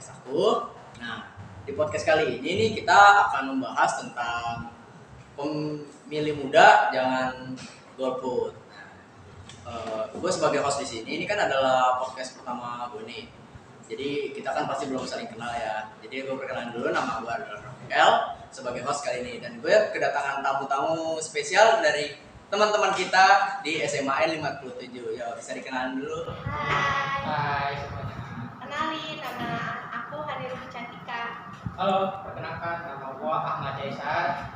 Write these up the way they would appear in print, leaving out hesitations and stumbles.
podcast aku. Nah, di podcast kali ini nih kita akan membahas tentang pemilih muda jangan golput. Gue sebagai host di sini, ini kan adalah podcast pertama gue nih. Jadi kita kan pasti belum saling kenal ya. Jadi gue perkenalan dulu, nama gue adalah Rafael sebagai host kali ini. Dan gue kedatangan tamu-tamu spesial dari teman-teman kita di SMA N57. Ya, bisa dikenalin dulu. Hai semuanya. Kenalin, nama aku Hanir Cantika. Halo, perkenalkan nama gua Ahmad Jaisar.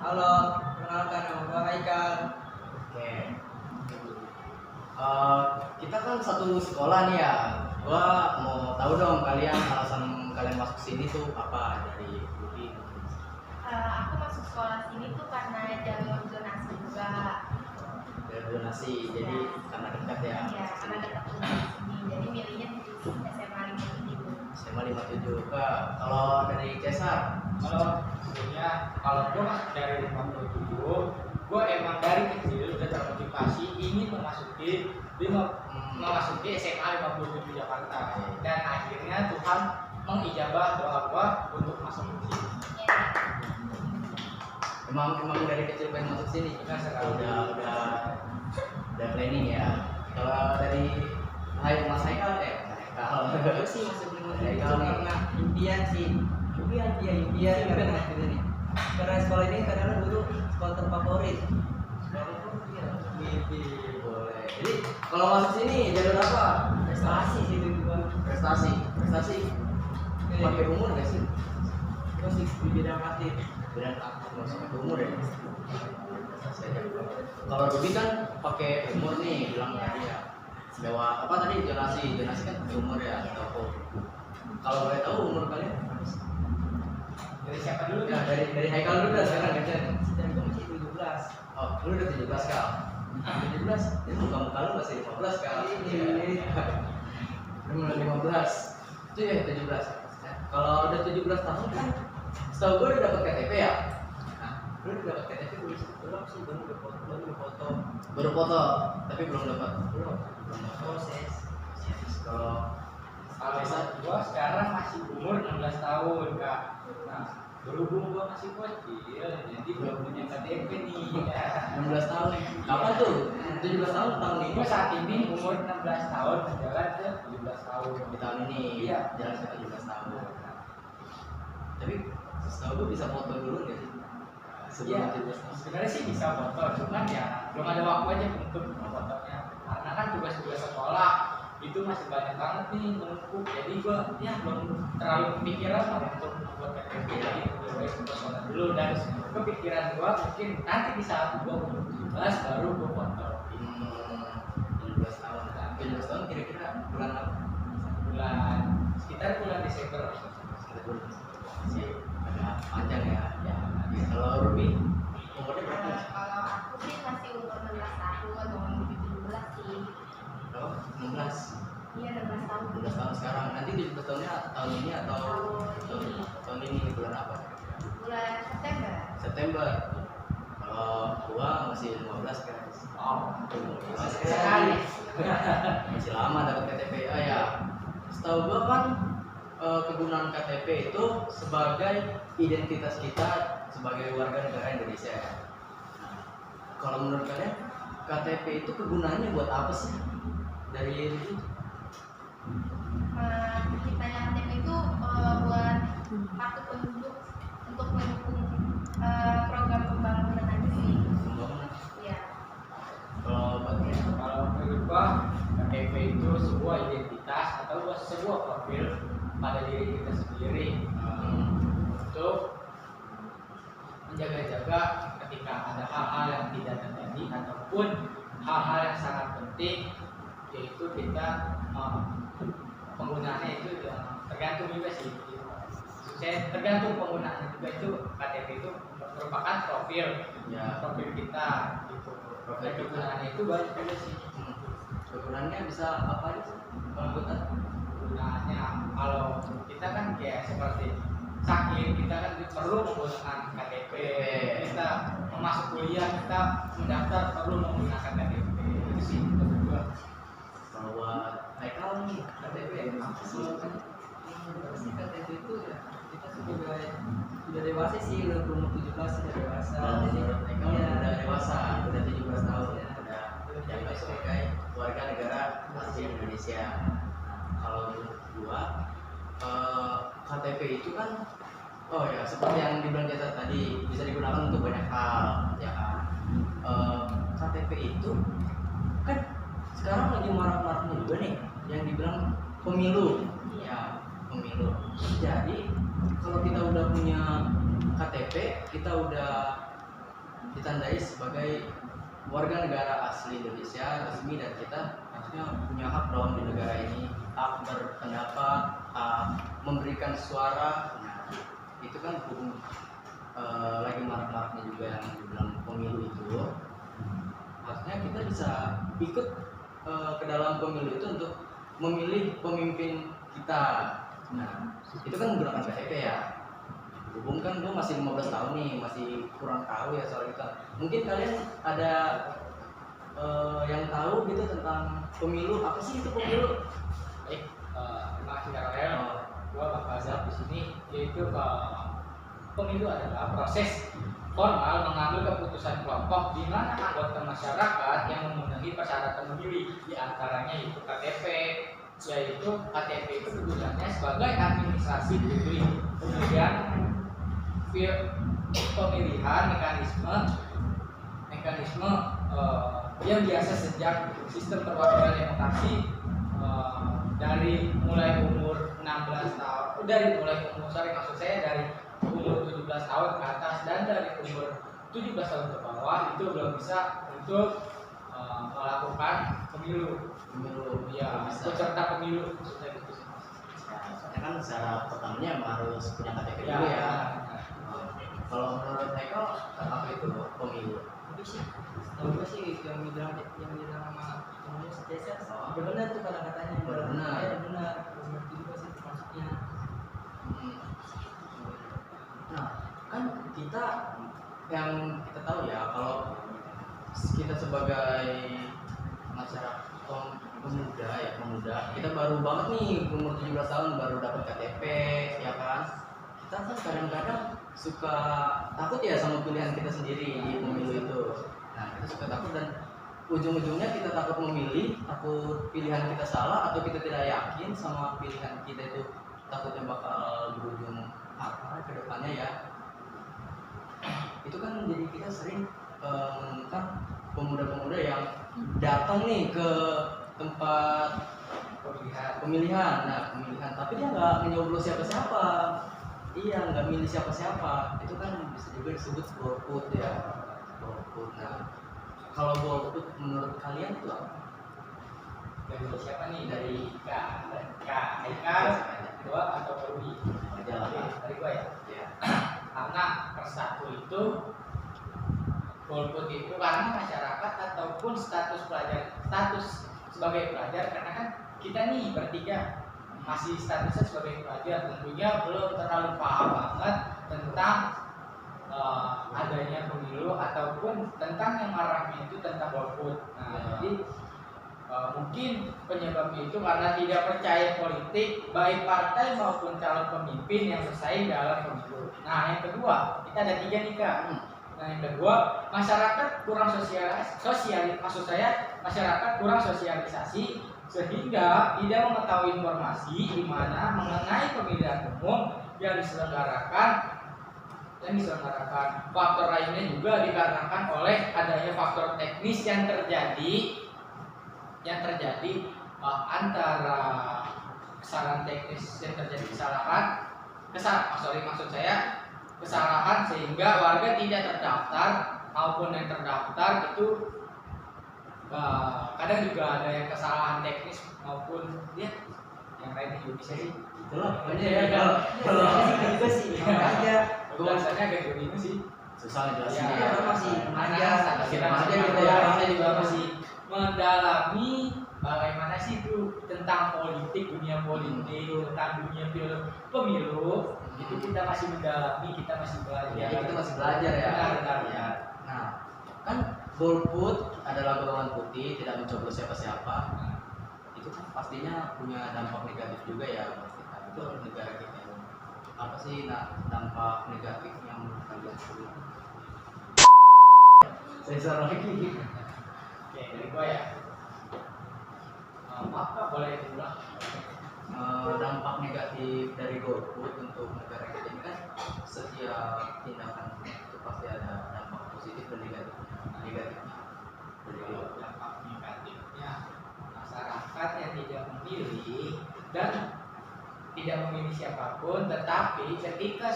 Halo, perkenalkan nama gue Haikal. Oke. Kita kan satu sekolah nih ya. Gua mau tahu dong kalian alasan kalian masuk sini tuh apa dari Budi? Aku masuk sekolah sini tuh karena jalur zonasi juga. Dari donasi, jadi karena dekat ya. Iya, karena dekat rumah di sini. Jadi milihnya di SMA 57. SMA 57. Kalau dari Cesar, Kalau gua masuk dari 57, gua emang dari kecil udah termotivasi ingin memasuki SMA 57 Jakarta. Dan akhirnya Tuhan mengijabah doa gua untuk masuk ke sini. Iya. emang dari kecil pengen masuk sini. Benar sekali. Udah planning ya. Kalau dari Mas Haikal, Aku sih masuk di Haikal nih. karena impian sih. Impian karena ini. Karena sekolah ini kadang dulu sekolah terfavorit. Mimpi boleh. Jadi kalau masuk sini jalur apa? Prestasi sih itu gua. Prestasi. Pakai umur nggak sih? Gua sih di bidang aktif. Bidang aktif nggak usah pakai umur ya. Kalau Ruby kan pakai umur nih, bilang tadi ya. Lewat apa tadi donasi kan pakai umur ya. Atau kalau boleh tahu umur kalian? Dari siapa dulu? Ya dari Haikal dulu dah sekarang gantian. Dan gua masih 17. Oh, lu udah 17 kal. 17? Itu muka lu masih 15 kal. Lu mulai 15. Itu ya 17. Kalau udah 17 tahun kan setahu gue udah dapat KTP ya. Nah, lu udah dapat KTP belum sih? Baru foto, tapi belum dapat. Belum Proses. Kalau Gua sekarang masih umur 16 tahun, Kak. Nah, berhubung gua masih bocil, jadi belum punya KTP nih. 16 tahun. Kapan tuh? 17 tahun tahun ini. Gua saat ini umur 16 tahun, berjalan ke 17 tahun. Di tahun ini. Iya. Jalan ke 17 tahun. Tapi setahu gue bisa foto dulu nggak sih? Sebelum Iya, 17 tahun. sebenarnya sih bisa foto, cuman ya belum ada waktu aja untuk fotonya. Karena kan tugas-tugas sekolah itu masih banyak banget nih menumpuk. Jadi gua ya belum terlalu kepikiran lah untuk membuat KTP. Jadi lebih baik gua foto dulu, dan kepikiran gua mungkin nanti di saat gua umur 17 baru gua foto. 17 tahun. 17 tahun kira-kira bulan apa? Bulan sekitar bulan Desember. Sekitar bulan masih agak panjang ya. Kalau Ruby umurnya berapa? Kalau aku sih masih umur 16 tahun atau umur 17 sih. Berapa? 16. Iya, 16 tahun. 17 tahun sekarang. Nanti 17 tahunnya tahun ini atau tahun ini bulan apa? Bulan September. September. Kalau gua masih 15 guys. Masih Masih sekali. masih lama dapat KTP. Oh ya, setahu gua kan kegunaan KTP itu sebagai identitas kita sebagai warga negara Indonesia. Nah, kalau menurut kalian KTP itu kegunaannya buat apa sih? Dari itu? Kita KTP itu buat kartu penduduk untuk mendukung program pembangunan aja sih. Pembangunan. Iya. Kalau buat Kalau menurut gua KTP itu sebuah identitas atau sebuah profil pada diri kita sendiri untuk menjaga-jaga ketika ada hal-hal yang tidak terjadi ataupun hal-hal yang sangat penting, yaitu kita penggunaannya itu tergantung juga sih. Saya tergantung penggunaannya juga, itu KTP itu merupakan profil kita gitu. Profil kita. Kegunaannya itu banyak juga sih. kegunaannya bisa apa aja sih? Pengangkutan. Kegunaannya kalau kita kan kayak seperti sakit, kita kan perlu menggunakan KTP. Kita mau masuk kuliah, kita mendaftar perlu menggunakan KTP. Itu sih menurut gua. Kalau buat Haikal nih KTP apa sih? Pasti KTP itu ya kita sudah dewasa sih, udah umur 17 sudah dewasa. Kalau Jadi menurut Eka ya, udah dewasa, udah 17 tahun, Ya. udah dianggap sebagai warga negara asli Indonesia. Nah, kalau menurut gua KTP itu kan, oh ya seperti yang dibilang Jasa tadi, bisa digunakan untuk banyak hal, ya kan. KTP itu kan sekarang lagi marak-maraknya juga nih, yang dibilang pemilu, ya pemilu. Jadi kalau kita udah punya KTP, kita udah ditandai sebagai warga negara asli Indonesia resmi, dan kita maksudnya punya hak dong di negara ini, hak berpendapat, hak memberikan suara. Nah, itu kan lagi marak-maraknya juga yang dibilang pemilu itu. Maksudnya kita bisa ikut ke dalam pemilu itu untuk memilih pemimpin kita. Nah, itu kan menggunakan KTP ya. Hubung kan gue masih 15 tahun nih, masih kurang tahu ya soal itu. Mungkin kalian ada yang tahu gitu tentang pemilu, apa sih itu pemilu? Baik, terima kasih Karel. Gua bakal jawab di sini, yaitu pemilu adalah proses formal mengambil keputusan kelompok di mana anggota masyarakat yang memenuhi persyaratan memilih, di antaranya yaitu KTP, yaitu KTP itu tujuannya sebagai administrasi publik. Kemudian pemilihan mekanisme yang biasa sejak sistem perwakilan demokrasi dari mulai umur 16 tahun, dari umur 17 tahun ke atas dan dari umur 17 tahun ke bawah itu belum bisa untuk melakukan pemilu. Ya, peserta pemilu maksudnya gitu sih. Soalnya kan secara pertamanya emang harus punya KTP Ya, dulu ya. Kalau menurut Eko, apa itu pemilu? tapi sih tahu gue sih yang bilang sama temennya Cesar, udah benar tuh kata-katanya, Udah benar. Ya, benar juga sih maksudnya. Nah, kan kita yang kita tahu ya, kalau kita sebagai masyarakat pemuda, kita baru banget nih umur 17 tahun baru dapat KTP, ya kan? Kita kan kadang-kadang suka takut ya sama pilihan kita sendiri di pemilu itu. Nah, kita suka takut dan ujung-ujungnya kita takut memilih, takut pilihan kita salah atau kita tidak yakin sama pilihan kita itu, takutnya bakal berujung apa ke depannya ya. Itu kan jadi kita sering menemukan pemuda-pemuda yang datang nih ke tempat pemilihan. Nah, pemilihan tapi dia nggak nyoblos siapa-siapa. Iya, nggak milih siapa-siapa. Itu kan bisa juga disebut golput ya. Golput. Nah, kalau golput menurut kalian itu apa? Dari siapa nih? Dari Eka, gua atau Rudi? Aja lah. Dari gua ya. Ya. Karena persatu itu golput itu karena masyarakat ataupun status sebagai pelajar, karena kan kita nih bertiga masih statusnya sebagai pelajar, tentunya belum terlalu paham banget tentang adanya pemilu ataupun tentang yang maraknya itu tentang golput. Nah, jadi mungkin penyebabnya itu karena tidak percaya politik baik partai maupun calon pemimpin yang bersaing dalam pemilu. Nah, yang kedua, kita ada 3 nih Kak. Nah, yang kedua, masyarakat kurang masyarakat kurang sosialisasi sehingga tidak mengetahui informasi di mana mengenai pemilihan umum yang diselenggarakan. Faktor lainnya juga dikarenakan oleh adanya faktor teknis yang terjadi antara kesalahan teknis yang terjadi kesalahan sehingga warga tidak terdaftar maupun yang terdaftar itu kadang juga ada yang kesalahan teknis maupun ya yang lainnya juga bisa sih. Itulah pokoknya ya. Kalau juga sih aja Gue rasanya agak bingung sih. susah ngejelasinnya Ya, ya. masih aja kita aja gitu ya. ya. Kita juga masih mendalami bagaimana sih itu tentang dunia politik, tentang dunia pemilu. Itu kita masih mendalami, kita masih belajar. Ya, kita masih belajar ya. Benar. Ya. Nah, kan golput adalah golongan putih, tidak mencoblos siapa-siapa. Itu kan pastinya punya dampak negatif juga ya buat kita. untuk negara kita ini. Apa sih dampak negatif yang menurut kalian punya? Sensor lagi. Oke, dari gua ya. Maaf Kak, boleh diulang? Dampak negatif dari GoFood untuk negara kita ini kan setiap tindakan itu pasti ada dampak positif dan negatifnya. Kalau dampak negatifnya, masyarakat yang tidak memilih dan tidak memilih siapapun, tetapi ketika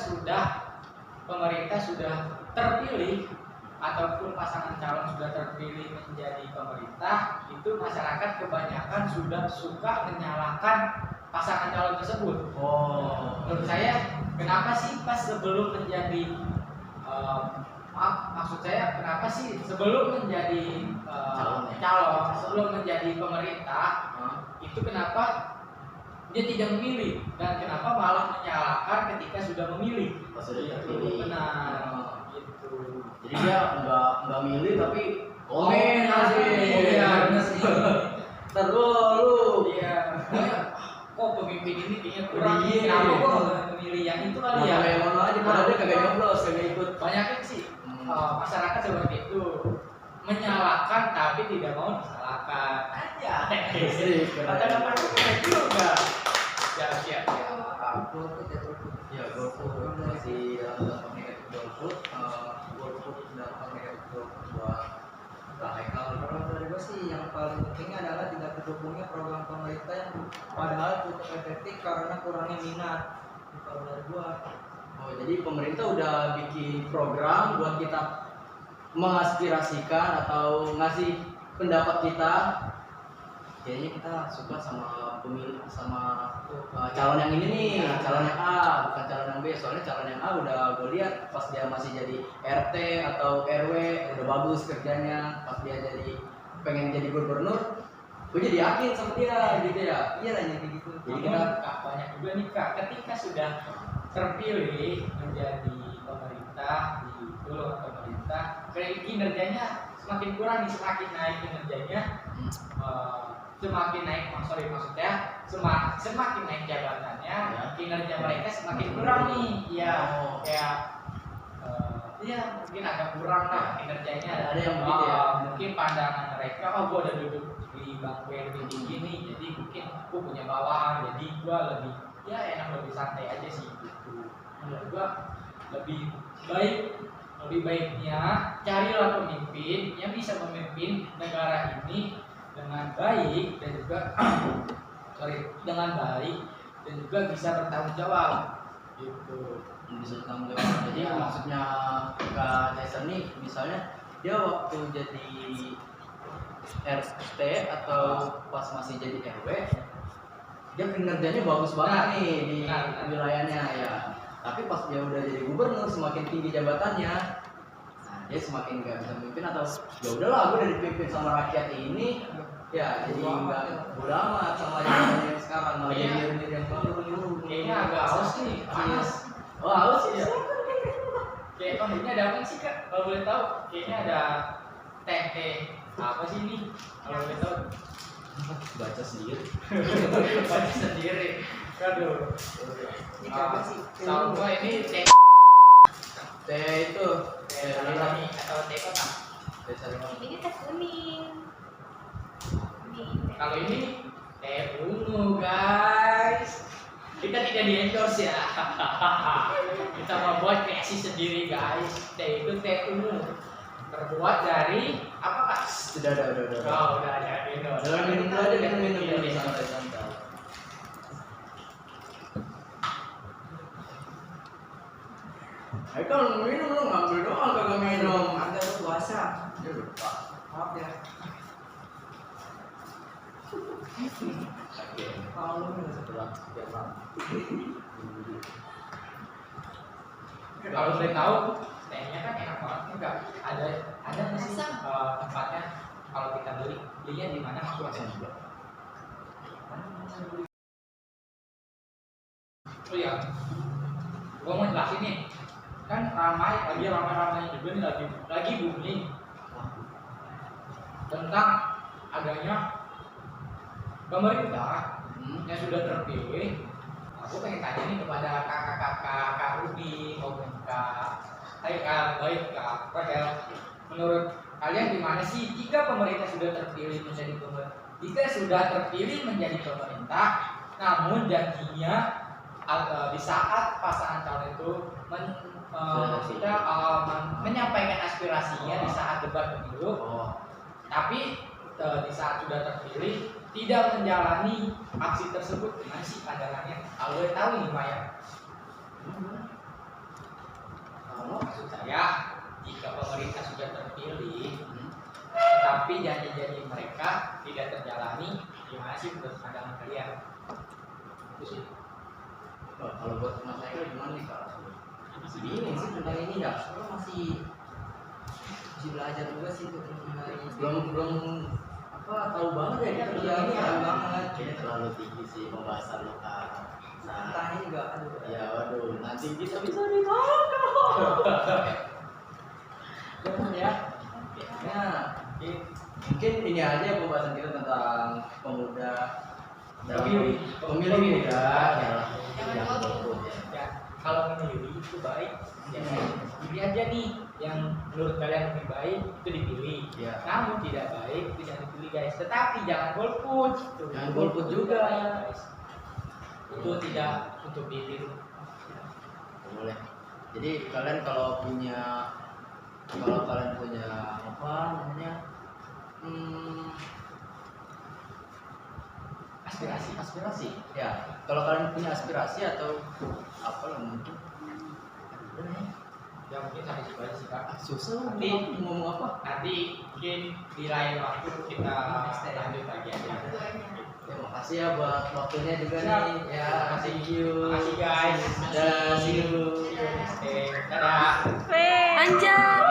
pemerintah sudah terpilih ataupun pasangan calon sudah terpilih menjadi pemerintah, itu masyarakat kebanyakan sudah suka menyalahkan pasangan calon tersebut. Menurut saya, kenapa sih pas sebelum menjadi maksud saya kenapa sih sebelum menjadi calon, sebelum menjadi pemerintah, itu kenapa dia tidak memilih dan kenapa malah menyalahkan ketika sudah memilih? Sudah Itu terpilih. benar. Gitu. Jadi dia nggak milih tapi komen aja. Iya, benar sih. Terlalu. Iya. Oh, pemimpin ini kayaknya kurang. Iya. Kenapa gua nggak memilih yang itu kali ya? Mana aja padahal dia kagak nyoblos, kagak ikut. Banyaknya sih masyarakat seperti itu menyalahkan tapi tidak mau disalahkan aja. Kata-kata itu juga. Siap. Ya, GoFood masih dalam dampak negatif GoFood. GoFood dampak negatif GoFood buat Haikal. Kalau dari gue sih yang paling pentingnya adalah tidak terdukungnya program pemerintah yang padahal cukup efektif karena kurangnya minat. Kalau dari gue, Jadi pemerintah udah bikin program buat kita mengaspirasikan atau ngasih pendapat kita. Kayaknya kita suka sama pemilih sama calon yang ini nih, calon yang A, bukan calon yang B. Soalnya calon yang A udah gue lihat pas dia masih jadi RT atau RW udah bagus kerjanya. Pas dia pengen jadi gubernur, gue jadi yakin sama dia gitu ya. iya lah jadi gitu. Jadi Namun, kita Kak, banyak juga nih Kak, ketika sudah terpilih menjadi pemerintah di dulu pemerintah, kinerjanya semakin kurang nih, semakin naik kinerjanya, semakin naik maksudnya semakin naik jabatannya, Ya. kinerja mereka semakin kurang nih, ya kayak iya mungkin agak kurang lah kinerjanya. Ada yang begitu ya? Mungkin pandangan mereka, oh gua udah duduk di bangku yang lebih tinggi nih, jadi mungkin gua punya bawahan, jadi gua lebih ya enak, lebih santai aja sih gitu. Menurut gua lebih baiknya carilah pemimpin yang bisa memimpin negara ini dengan baik dan juga dengan baik dan juga bisa bertanggung jawab gitu. bisa tanggung jawab. Jadi maksudnya Kak Jason nih, misalnya dia waktu jadi RT atau pas masih jadi RW, dia kinerjanya bagus banget nih di wilayahnya ya. Tapi pas dia udah jadi gubernur, semakin tinggi jabatannya, nah dia semakin nggak bisa memimpin atau ya udahlah gue udah dipimpin sama rakyat ini, ya jadi nggak bodo amat sama jabatannya yang sekarang, malah jadi yang baru. Kayaknya agak haus nih, panas. Oh haus ya. Kayak kondisinya ada apa sih Kak? Kalau boleh tahu, kayaknya ada teh apa sih ini? Kalau boleh tahu, Baca sendiri. baca sendiri. Aduh. Ini apa sih? Sama ini teh Teh itu Sarimani atau teh kotak. Teh Sarimani. Ini teh kuning. Ini teh Kalau ini teh ungu guys. Kita tidak di endorse ya. Kita membuat kreasi sendiri guys. Teh itu teh ungu. Terbuat dari apa Kak? Sudah ada. Oh, udah ada minum. Jangan minum dulu aja, minum dulu Iya. santai. Ayo kan minum lu ngambil doang kagak minum. Agak lu puasa. Ya lupa. Maaf ya. Oke. Kalau lu minum Setelah sekian lama. Kalau boleh tahu, tehnya kan enak banget enggak? Ada nggak sih tempatnya kalau kita belinya di mana maksudnya? Oh iya, gua mau jelasin nih. Kan ramai juga nih lagi booming tentang adanya pemerintah yang sudah terpilih gue pengen tanya nih kepada kakak-kakak, Kak Rudi maupun Kak Rahel, menurut kalian gimana sih jika pemerintah sudah terpilih menjadi pemerintah, namun janjinya di saat pasangan calon itu menyampaikan aspirasinya di saat debat pemilu, tapi di saat sudah terpilih tidak menjalani aksi tersebut, gimana sih pandangannya? Kalau boleh tahu nih Maya. Maksud saya, jika pemerintah sudah terpilih, tetapi janji-janji mereka tidak terjalani, gimana sih menurut pandangan kalian? Itu sih. Kalau buat Mas Michael gimana nih Kak? Bingung sih tentang ini ya, soalnya masih belajar juga sih untuk mengenai Belum tahu banget ya kita Iya, ini tahu banget. Kayaknya terlalu tinggi sih pembahasan lo Kak. tentangnya juga aduh. Ya waduh, nanti kita bisa ditangkap. Jangan ya. Ya, mungkin ini aja pembahasan kita tentang pemuda pemilih muda yang golput ya. Ya, kalau memilih itu baik, ya pilih aja nih yang menurut kalian lebih baik itu dipilih. Ya. Namun tidak baik itu jangan dipilih guys. Tetapi jangan golput. Jangan golput juga. Guys. Itu tidak untuk ditiru. Boleh. Jadi kalian kalau kalian punya apa namanya aspirasi ya, kalau kalian punya aspirasi atau apa lah mungkin Ya mungkin sampai situ aja sih Kak. susah Nanti ngomong apa. Nanti mungkin di lain waktu kita lanjut lagi aja. Ya, makasih ya buat waktunya juga Siap. nih ya, thank you. Makasih guys. Dan see you. Dadah. Anjay.